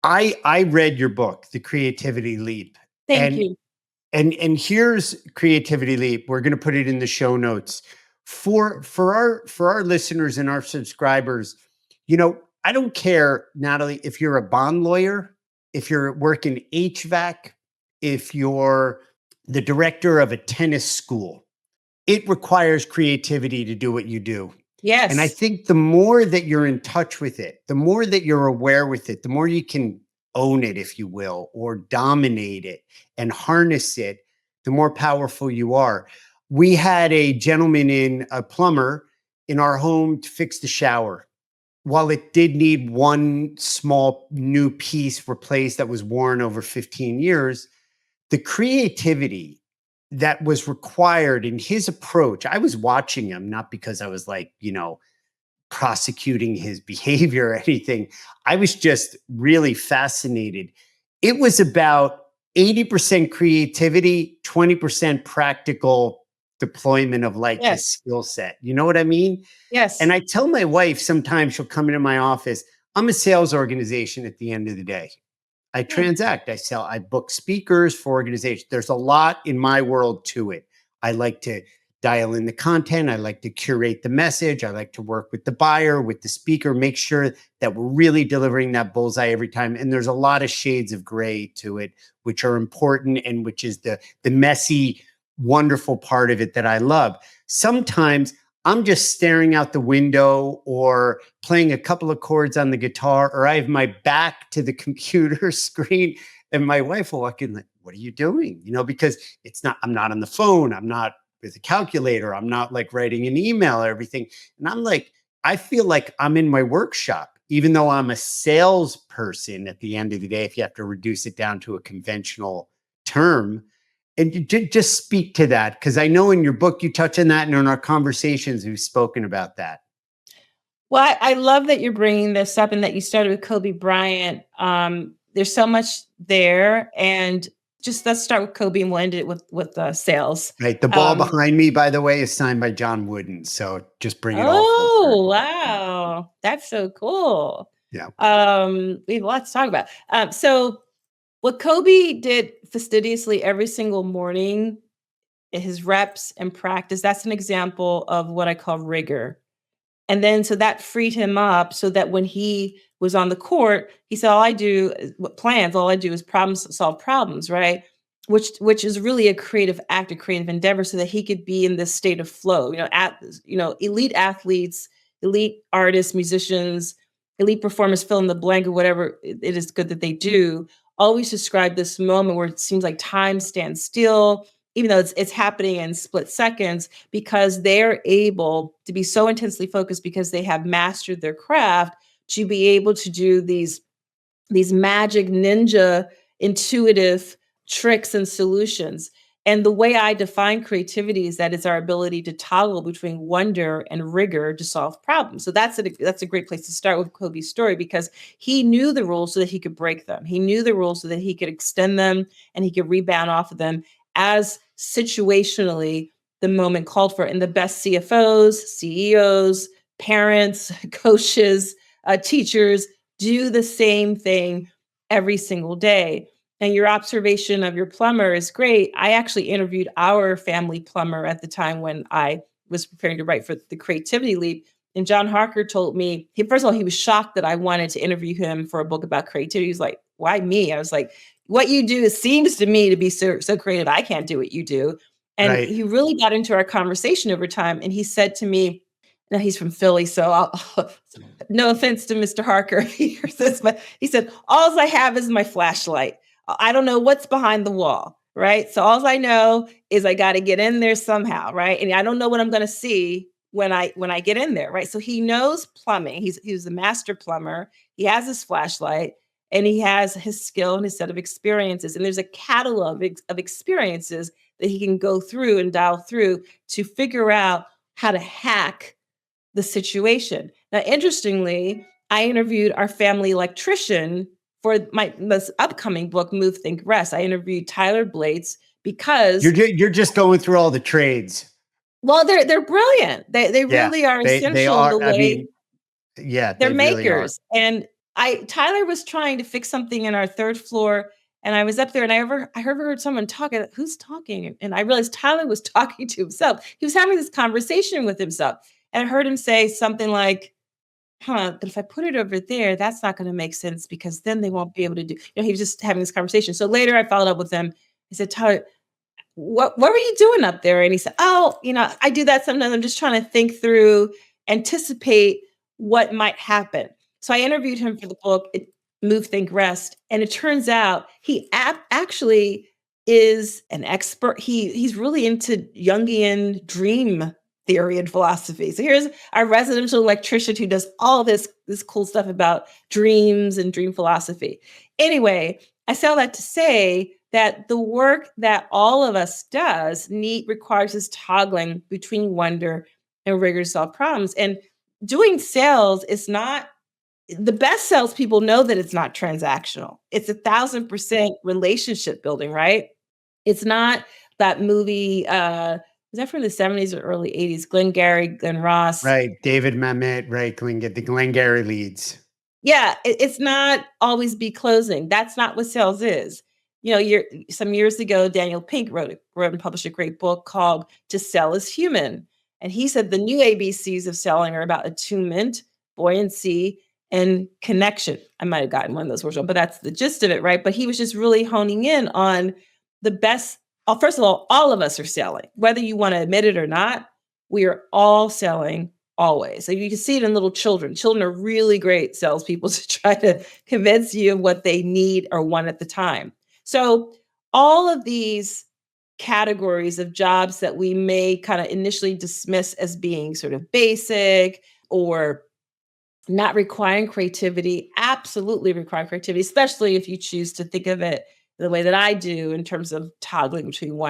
I read your book, The Creativity Leap. Thank And you. and here's Creativity Leap. We're going to put it in the show notes for our listeners and our subscribers. I don't care, Natalie, if you're a bond lawyer, if you're working HVAC, if you're the director of a tennis school. It requires creativity to do what you do. And I Yes. think the more that you're in touch with it, the more that you're aware with it, the more you can own it, if you will, or dominate it and harness it, the more powerful you are. We had a gentleman a plumber in our home to fix the shower. While it did need one small new piece replaced that was worn over 15 years, the creativity that was required in his approach, I was watching him, not because I was like, prosecuting his behavior or anything. I was just really fascinated. It was about 80% creativity, 20% practical deployment of like his Yes. skill set. You know what I mean? And Yes. I tell my wife sometimes, she'll come into my office. I'm a sales organization at the end of the day. I Yeah. transact, I book speakers for organizations. There's a lot in my world to it. I like to dial in the content. I like to curate the message. I like to work with the buyer, with the speaker, make sure that we're really delivering that bullseye every time. And there's a lot of shades of gray to it, which are important and which is the messy, wonderful part of it that I love. Sometimes I'm just staring out the window or playing a couple of chords on the guitar, or I have my back to the computer screen and my wife will walk in like, what are you doing? Because I'm not on the phone. I'm not with a calculator. I'm not like writing an email or everything. And I'm like, I feel like I'm in my workshop, even though I'm a salesperson at the end of the day, if you have to reduce it down to a conventional term. And you just speak to that, because I know in your book you touch on that, and in our conversations we've spoken about that. Well, I love that you're bringing this up and that you started with Kobe Bryant. There's so much there, and just let's start with Kobe and we'll end it with sales. Right. The ball Um, behind me, by the way, is signed by John Wooden. So just bring it all full oh circle. Yeah. wow, that's so cool. Yeah. We have a lot to talk about. So what Kobe did fastidiously every single morning, his reps and practice, that's an example of what I call rigor. And then so that freed him up so that when he was on the court, he said, all I do is solve problems, right? Which is really a creative act, a creative endeavor, so that he could be in this state of flow. Elite athletes, elite artists, musicians, elite performers, fill in the blank or whatever it is good that they do, always describe this moment where it seems like time stands still, even though it's happening in split seconds, because they're able to be so intensely focused because they have mastered their craft to be able to do these magic ninja intuitive tricks and solutions. And the way I define creativity is that it's our ability to toggle between wonder and rigor to solve problems. So that's a great place to start with Kobe's story, because he knew the rules so that he could break them. He knew the rules so that he could extend them and he could rebound off of them as situationally the moment called for. And the best CFOs, CEOs, parents, coaches, teachers do the same thing every single day. And your observation of your plumber is great. I actually interviewed our family plumber at the time when I was preparing to write for the Creativity Leap. And John Harker told me, first of all, he was shocked that I wanted to interview him for a book about creativity. He was like, why me? I was like, what you do seems to me to be so creative. I can't do what you do. And Right. he really got into our conversation over time. And he said to me, now he's from Philly, so no offense to Mr. Harker, he hears this, but he said, all I have is my flashlight. I don't know what's behind the wall, right? So all I know is I got to get in there somehow, right? And I don't know what I'm going to see when I get in there, right? So he knows plumbing. He's a master plumber. He has his flashlight and he has his skill and his set of experiences. And there's a catalog of experiences that he can go through and dial through to figure out how to hack the situation. Now, interestingly, I interviewed our family electrician for this upcoming book, Move, Think, Rest. I interviewed Tyler Blades because You're just going through all the trades. well, they're brilliant. They Yeah. really are They essential in are. the I way mean, yeah, they're they really are. makers. And Tyler was trying to fix something in our third floor, and I was up there, and I heard someone talking. Who's talking? And I realized Tyler was talking to himself. He was having this conversation with himself, and I heard him say something like, "Huh, but if I put it over there, that's not going to make sense because then they won't be able to do." He was just having this conversation. So later, I followed up with him. I said, "Tyler, what were you doing up there?" And he said, "Oh, I do that sometimes. I'm just trying to think through, anticipate what might happen." So I interviewed him for the book, Move, Think, Rest. And it turns out he actually is an expert. He's really into Jungian dream theory and philosophy. So here's our residential electrician who does all this cool stuff about dreams and dream philosophy. Anyway, I say all that to say that the work that all of us does requires us toggling between wonder and rigor to solve problems. And doing sales is not the best salespeople know that it's not transactional. It's 1,000% relationship building, right? It's not that movie. Was that from the 70s or early 80s? Glengarry, Glen Ross. Right. David Mamet, right. Get the Glengarry leads. Yeah, it's not always be closing. That's not what sales is. Some years ago, Daniel Pink wrote and published a great book called "To Sell is Human," and he said the new ABCs of selling are about attunement, buoyancy, and connection. I might have gotten one of those words wrong, but that's the gist of it, right? But he was just really honing in on the best. First of all of us are selling, whether you want to admit it or not. We are all selling always. So you can see it in little children. Children are really great salespeople to try to convince you of what they need or want at the time. So all of these categories of jobs that we may kind of initially dismiss as being sort of basic or not requiring creativity, absolutely require creativity, especially if you choose to think of it the way that I do in terms of toggling between one